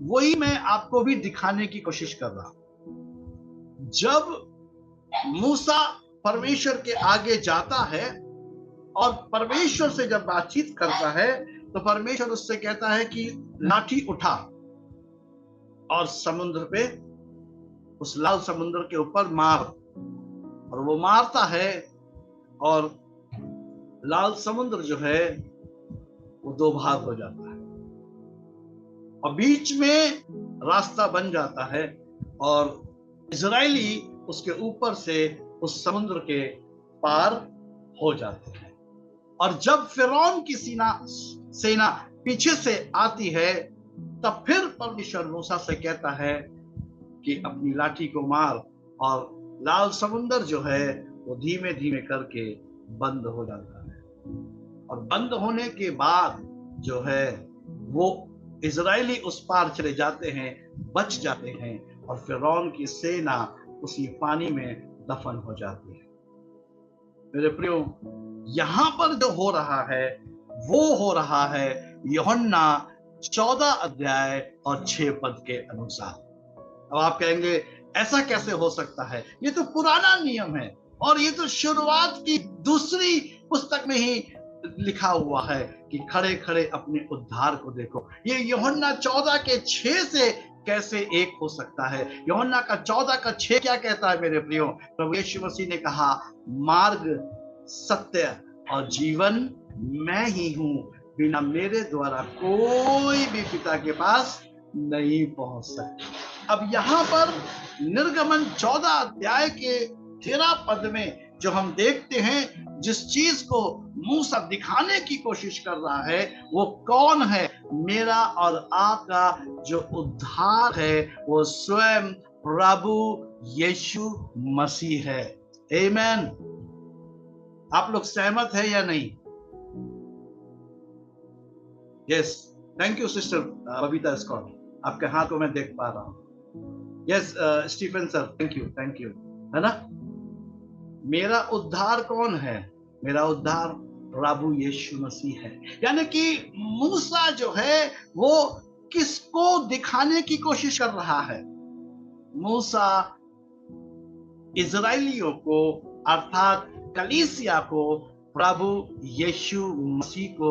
वही मैं आपको भी दिखाने की कोशिश कर रहा हूं। जब मूसा परमेश्वर के आगे जाता है और परमेश्वर से जब बातचीत करता है तो परमेश्वर उससे कहता है कि लाठी उठा और समुद्र पे, उस लाल समुद्र के ऊपर मार, और वो मारता है और लाल समुद्र जो है वो दो भाग हो जाता है और बीच में रास्ता बन जाता है और इजरायली उसके ऊपर से उस समुद्र के पार हो जाते हैं। और जब फिरौन की सेना पीछे से आती है तब फिर परमेश्वर मूसा से कहता है कि अपनी लाठी को मार, और लाल समुद्र जो है वो धीमे धीमे करके बंद हो जाता है। और बंद होने के बाद जो है वो इजरायली उस पार चले जाते हैं, बच जाते हैं, और फिरौन की सेना उसी पानी में दफन हो जाती है। मेरे प्रियो, यहां पर जो हो रहा है वो हो रहा है यूहन्ना 14 अध्याय और 6 पद के अनुसार। अब आप कहेंगे ऐसा कैसे हो सकता है, ये तो पुराना नियम है और ये तो शुरुआत की दूसरी पुस्तक में ही लिखा हुआ है कि खड़े खड़े अपने उद्धार को देखो। ये यूहन्ना 14 के 6 से कैसे एक हो सकता है? यूहन्ना का 14 का 6 क्या कहता है मेरे प्रियो? प्रभु यीशु मसीह ने कहा, मार्ग, सत्य और जीवन मैं ही हूं, बिना मेरे द्वारा कोई भी पिता के पास नहीं पहुंच सकता। अब यहां पर निर्गमन 14 अध्याय के 13 पद में जो हम देखते हैं, जिस चीज को मूसा दिखाने की कोशिश कर रहा है वो कौन है? मेरा और आपका जो उद्धार है वो स्वयं प्रभु यीशु मसीह है। आमीन। आप लोग सहमत है या नहीं? Yes, thank you sister Babita Scott, आपके हाथ को मैं देख पा रहा हूं। Yes Stephen sir, thank you, है ना? मेरा उद्धार कौन है? मेरा उद्धार प्रभु यीशु मसीह है। यानी कि मूसा जो है वो किसको दिखाने की कोशिश कर रहा है? मूसा इजराइलियों को, अर्थात कलीसिया को, प्रभु यीशु मसीह को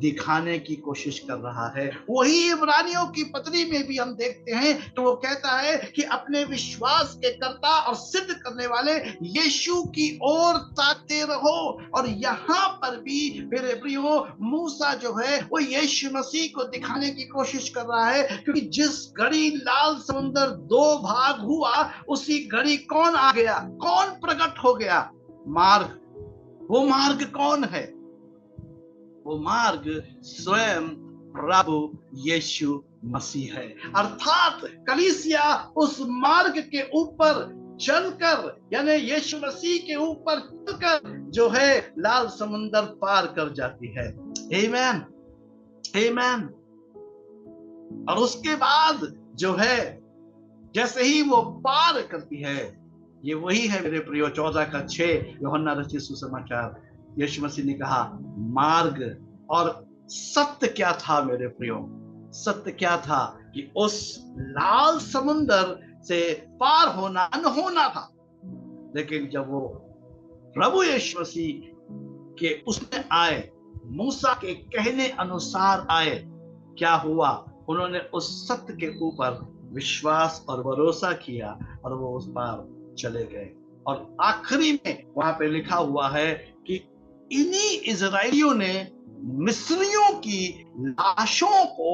दिखाने की कोशिश कर रहा है। वही इब्रानियों की पत्री में भी हम देखते हैं तो वो कहता है कि अपने विश्वास के कर्ता और सिद्ध करने वाले यीशु की ओर ताकते रहो। और यहाँ पर भी मेरे प्रियो मूसा जो है वो यीशु मसीह को दिखाने की कोशिश कर रहा है, क्योंकि जिस घड़ी लाल समुद्र दो भाग हुआ उसी घड़ी कौन आ गया? कौन प्रकट हो गया? मार्ग। वो मार्ग कौन है? वो मार्ग स्वयं प्रभु यीशु मसीह है। अर्थात कलीसिया उस मार्ग के ऊपर चलकर, यानी यीशु मसीह के ऊपर चलकर जो है लाल समुद्र पार कर जाती है। आमीन, आमीन। और उसके बाद जो है जैसे ही वो पार करती है, ये वही है मेरे प्रियो 14 का 6 यूहन्ना रचित सुसमाचार। यीशु मसीह ने कहा मार्ग और सत्य क्या था मेरे प्रियो? सत्य क्या था? कि उस लाल समुद्र से पार होना न होना था। लेकिन जब वो प्रभु यीशु मसीह के उसमें आए, मूसा के कहने अनुसार आए, क्या हुआ? उन्होंने उस सत्य के ऊपर विश्वास और भरोसा किया और वो उस पार चले गए। और आखिरी में वहां पे लिखा हुआ है कि इन्हीं इजराइलियों ने मिस्रियों की लाशों को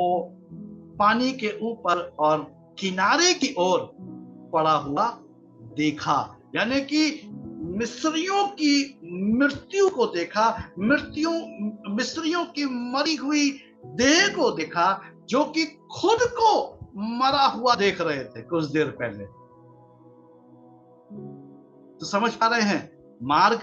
पानी के ऊपर और किनारे की ओर पड़ा हुआ देखा। यानी कि मिस्रियों की मृत्यु को देखा, मिस्रियों की मरी हुई देह को देखा, जो कि खुद को मरा हुआ देख रहे थे कुछ देर पहले। तो समझ पा रहे हैं, मार्ग,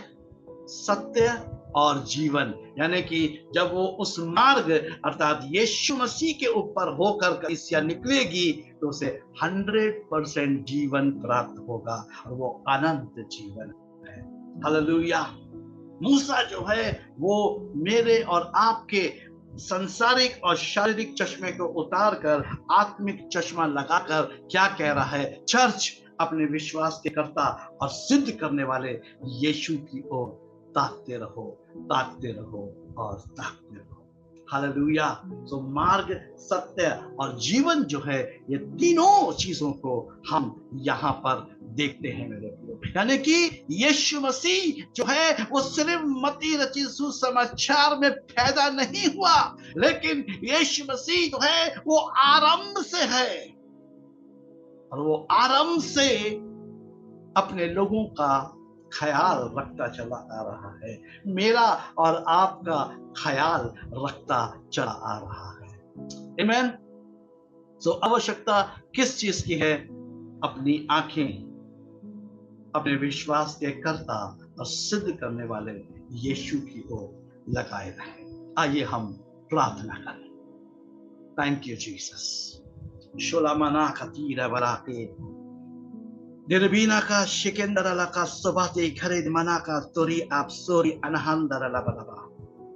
सत्य और जीवन, यानी कि जब वो उस मार्ग अर्थात यीशु मसीह के ऊपर होकर कलीसिया निकलेगी तो उसे 100% जीवन प्राप्त होगा और वो अनंत जीवन है। हालेलुया। मूसा जो है वो मेरे और आपके संसारिक और शारीरिक चश्मे को उतार कर आत्मिक चश्मा लगाकर क्या कह रहा है, चर्च अपने विश्वास के कर्ता और सिद्ध करने वाले यीशु की ओर ताकते रहो, ताकते रहो और ताकते रहो। हालेलुया। तो मार्ग, सत्य और जीवन जो है, ये तीनों चीजों को हम यहाँ पर देखते हैं मेरे प्रियो। यानी कि यीशु मसीह जो है वो सिर्फ मत्ती रचित सुसमाचार में पैदा नहीं हुआ, लेकिन यीशु मसीह जो है वो आरंभ से है और वो आरंभ से अपने लोगों का ख्याल रखता चला आ रहा है, मेरा और आपका ख्याल रखता चला आ रहा है। आमीन। सो आवश्यकता किस चीज की है? अपनी आंखें अपने विश्वास के कर्ता और सिद्ध करने वाले यीशु की ओर लगाए रहें। आइए हम प्रार्थना करें। Thank you Jesus. शोलामना खतीरा बराके Diribina ka shikendara la ka sobate kharid manaka tori absori anhandara la balaba.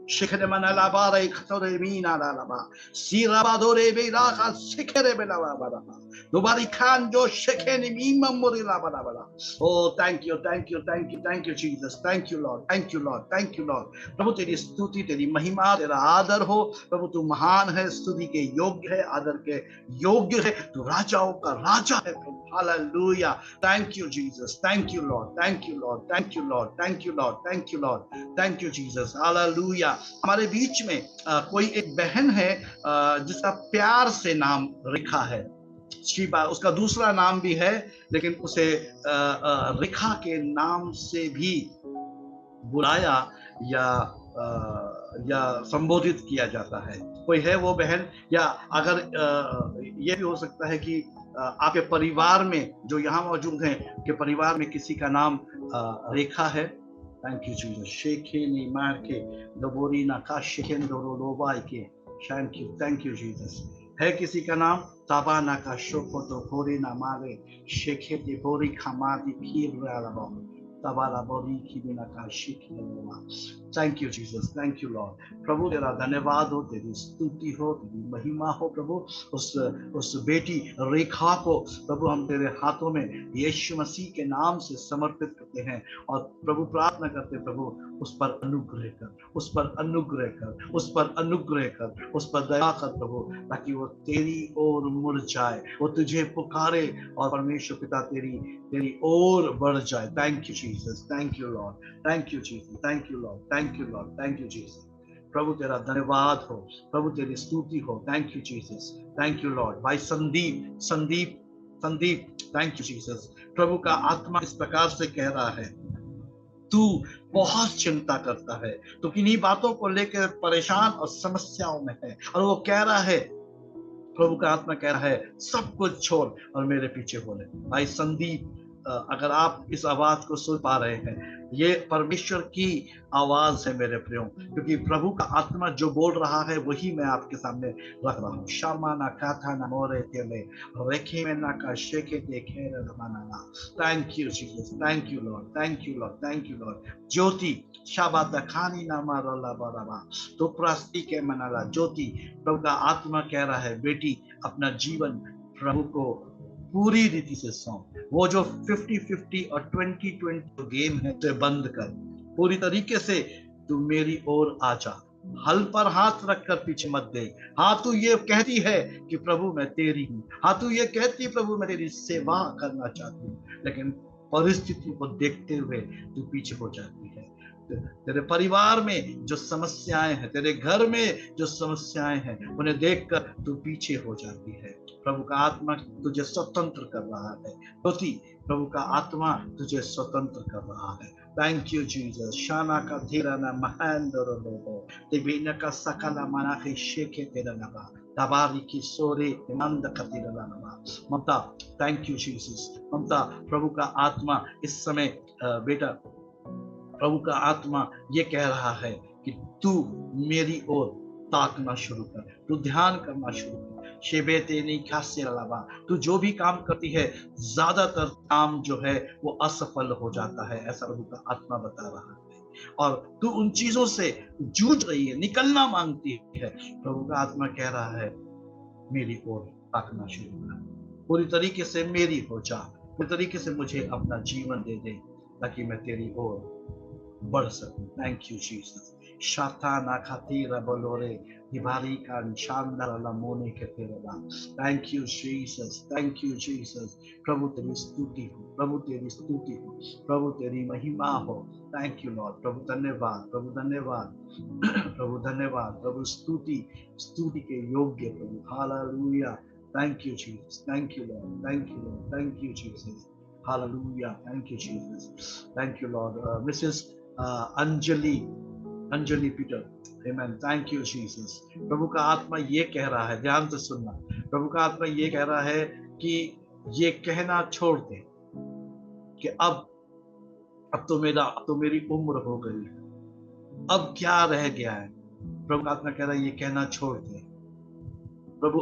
Shikere manala bara ikhtore mina la laba. Sirabadore bela ka shikere bela balaba. Nobody can do shikeni mima muri la balaba. Oh, thank you, thank you, thank you, thank you, Jesus. Thank you, Lord. Thank you, Lord. Thank you, Lord. प्रभु तेरी स्तुति, तेरी महिमा, तेरा आदर हो। प्रभु तू महान है, स्तुति के योग्य है, आदर के योग्य है। तू राजाओं का राजा है प्रभु। Hallelujah. Thank you, Jesus. Thank you, Lord. Thank you, Lord. Thank you, Lord. Thank you, Lord. Thank you, Lord. Thank you, Jesus. Hallelujah. हमारे बीच में कोई एक बहन है जिसका प्यार से नाम रेखा है, शिबा उसका दूसरा नाम भी है, लेकिन उसे रेखा के नाम से भी बुलाया या संबोधित किया जाता है। कोई है वो बहन, या अगर ये भी हो सकता है कि आपके परिवार में जो यहाँ मौजूद हैं कि परिवार में किसी का नाम रेखा है। Thank you Jesus. शेखे नी मार के दबोरी ना का शेखेन दोरो लोबाई के। Thank you Jesus. है किसी का नाम ताबा ना का शोको तो भोरे ना मारे शेखे ते भोरी खमाती फिर रहा तबाला बोरी की बिना का शेखे लोमा। Thank you Jesus. Thank you Lord. प्रभु तेरा धन्यवाद हो, तेरी स्तुति हो, तेरी महिमा हो प्रभु। उस बेटी रेखा को प्रभु हम तेरे हाथों में यीशु मसीह के नाम से समर्पित करते हैं और प्रभु प्रार्थना करते प्रभु उस पर अनुग्रह कर, उस पर अनुग्रह कर, उस पर अनुग्रह कर, उस पर दया कर प्रभु, ताकि वो तेरी ओर मुड़ जाए, वो तुझे पुकारे और परमेश्वर पिता तेरी ओर बढ़ जाए। Thank you Jesus. Thank you Lord. Thank you Jesus. Thank you Lord. Thank you Lord. Thank you Jesus. प्रभु तेरा धन्यवाद हो, प्रभु तेरी स्तुति हो। Thank you Jesus. Thank you Lord. भाई संदीप थैंक यू जीसस। प्रभु का आत्मा इस प्रकार से कह रहा है, तू बहुत चिंता करता है, तो किन्हीं बातों को लेकर परेशान और समस्याओं में है, और वो कह रहा है, प्रभु का आत्मा कह रहा है सब कुछ छोड़ और मेरे पीछे बोले। भाई संदीप, अगर आप इस आवाज को सुन पा रहे हैं, ये परमेश्वर की आवाज है मेरे प्रियो, क्योंकि प्रभु का आत्मा जो बोल रहा है वही मैं आपके सामने रख रहा हूँ। शामा ना काथा ना मोरे तेले रेखे में ना का शेके देखे रमाना। Thank you Jesus. Thank you Lord. Thank you Lord. Thank you Lord. Jyoti शाबा दखानी ना मारला बराबा तो प्रास्ती के मनाला। ज्योति, प्रभु का आत्मा कह रहा है, बेटी अपना जीवन प्रभु को पूरी रीति से सौंप। वो जो 50-50 और 20-20 गेम है उसे बंद कर, पूरी तरीके से तू मेरी ओर आ जा। हल पर हाथ रखकर पीछे मत दे। हाँ, तू ये कहती है कि प्रभु मैं तेरी हूँ, हाँ तू ये कहती है प्रभु मैं तेरी सेवा करना चाहती हूँ, लेकिन परिस्थिति को देखते हुए तू पीछे हो जाती है। तेरे परिवार में जो समस्याएं हैं, तेरे घर में जो समस्याएं हैं, उन्हें देखकर तू पीछे हो जाती है। प्रभु का आत्मा तुझे स्वतंत्र कर रहा है। प्रभु का आत्मा तुझे स्वतंत्र कर रहा है। Thank you Jesus. शाना का धीरा ना महेंद्र लोगो दिव्य का सकला मना के शेखे तेरा नबा। तबारी की सोरे नंद कतिरलानवा। ममता, थैंक यू जीसस। ममता, प्रभु का आत्मा इस समय बेटा, प्रभु का आत्मा ये कह रहा है कि तू मेरी ओर ताकना शुरू कर, तू ध्यान करना शुरू कर। शेबेते नहीं खासे अलावा, तू जो भी काम करती है ज्यादातर काम जो है वो असफल हो जाता है, ऐसा प्रभु का आत्मा बता रहा है। और तू उन चीजों से जूझ रही है, निकलना मांगती है। प्रभु का आत्मा कह रहा है मेरी ओर ताकना शुरू कर, पूरी तरीके से मेरी हो जा, पूरी तरीके से मुझे अपना जीवन दे दे ताकि मैं तेरी ओर बढ़ सकूं। Thank you Jesus. शाताना खातीरा बोलोरे दिवाली का शानदार लमोने के तेरा। Thank you Jesus, thank you Jesus. प्रभु तेरी स्तुति हो, प्रभु तेरी स्तुति हो, प्रभु तेरी महिमा हो। Thank you Lord. प्रभु धन्यवाद, प्रभु धन्यवाद, प्रभु धन्यवाद, प्रभु स्तुति, स्तुति के योग्य प्रभु। Hallelujah. Thank you Jesus, thank you Lord, thank you Lord, thank you Jesus. Hallelujah. Thank you, Jesus. Thank you, Lord. Mrs. Anjali Peter, Amen. Thank you, Jesus. प्रभु का आत्मा ये कह रहा है, ध्यान से सुनना। प्रभु का आत्मा ये कह रहा है कि ये कहना छोड़ दे कि अब तो मेरी उम्र हो गई है, अब क्या रह गया है। प्रभु का आत्मा कह रहा है ये कहना छोड़ दे। प्रभु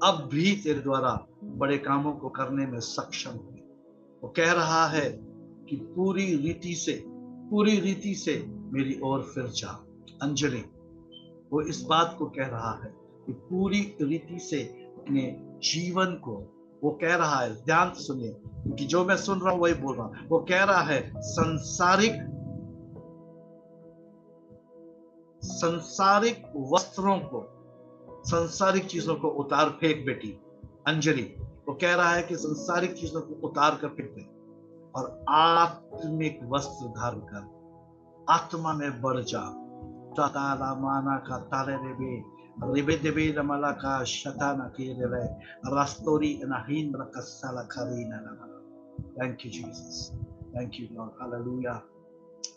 अब भी तेरे द्वारा बड़े कामों को करने में सक्षम है। वो कह रहा है कि पूरी रीति से मेरी ओर फिर जा। अंजलि, वो इस बात को कह रहा है कि पूरी रीति से अपने जीवन को वो कह रहा है, ध्यान से सुनिए क्योंकि जो मैं सुन रहा हूं वही बोल रहा हूं। वो कह रहा है संसारिक वस्त्रों को, संसारिक चीजों को उतार फेंक बेटी अंजलि। वो कह रहा है कि संसारिक चीजों को उतार कर फेंक दे और आत्मिक वस्त्र धारण कर, आत्मा में बढ़ जा। ताला माना का ताले रिबे देबे रमला का शताना के रे रास्तोरी नहीन रकसला खरीना ना। Thank you Jesus, thank you Lord. Hallelujah,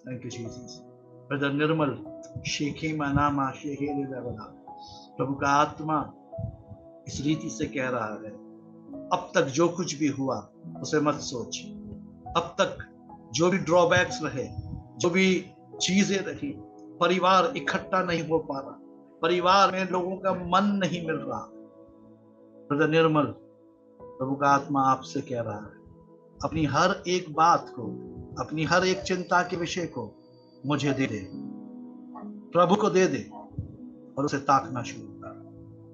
thank you Jesus. Brother Nirmal शेखे मनामा शेखे रे बना, प्रभु का आत्मा इस रीति से कह रहा है अब तक जो कुछ भी हुआ उसे मत सोच। अब तक जो भी ड्रॉबैक्स रहे, जो भी चीजें रही, परिवार इकट्ठा नहीं हो पा रहा, परिवार में लोगों का मन नहीं मिल रहा। ब्रदर निर्मल, प्रभु का आत्मा आपसे कह रहा है अपनी हर एक बात को, अपनी हर एक चिंता के विषय को मुझे दे दे, प्रभु को दे दे और उसे ताकना शुरू कर।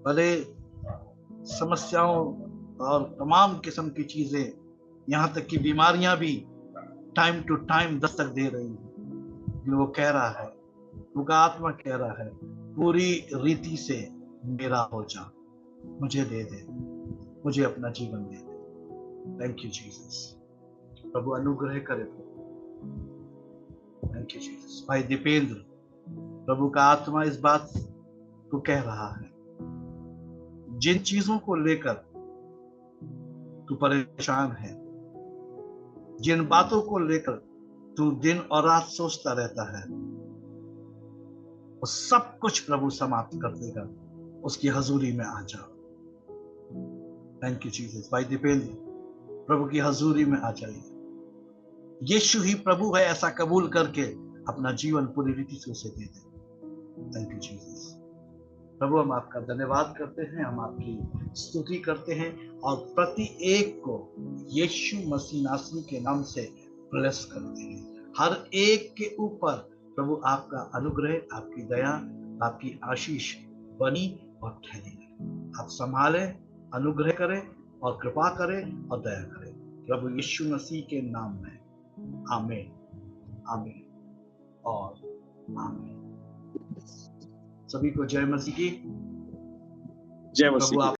भले समस्याओं और तमाम किस्म की चीजें, यहाँ तक कि बीमारियां भी टाइम टू टाइम दस्तक दे रही है, वो कह रहा है, उनका आत्मा कह रहा है पूरी रीति से मेरा हो जा, मुझे दे दे, मुझे अपना जीवन दे दे। Thank you Jesus. प्रभु अनुग्रह करे। Thank you Jesus. भाई दीपेंद्र, प्रभु का आत्मा इस बात को कह रहा है जिन चीजों को लेकर तू परेशान है, जिन बातों को लेकर तू दिन और रात सोचता रहता है, वो सब कुछ प्रभु समाप्त कर देगा। उसकी हजूरी में आ जाओ। Thank you Jesus. भाई दीपेंद्र, प्रभु की हजूरी में आ जाइए। यीशु ही प्रभु है ऐसा कबूल करके अपना जीवन पूरी रीति से उसे दे दे। Thank you Jesus. प्रभु, हम आपका धन्यवाद करते हैं, हम आपकी स्तुति करते हैं और प्रति एक को यीशु मसीह नासरी के नाम से ब्लेस करते हैं। हर एक के ऊपर प्रभु आपका अनुग्रह, आपकी दया, आपकी आशीष बनी और ठहरी रहे। आप संभाले, अनुग्रह करें और कृपा करें और दया करें, प्रभु यीशु मसीह के नाम में। आमीन, आमीन और आमीन। सभी को जय मसीह की। जय मसीह की।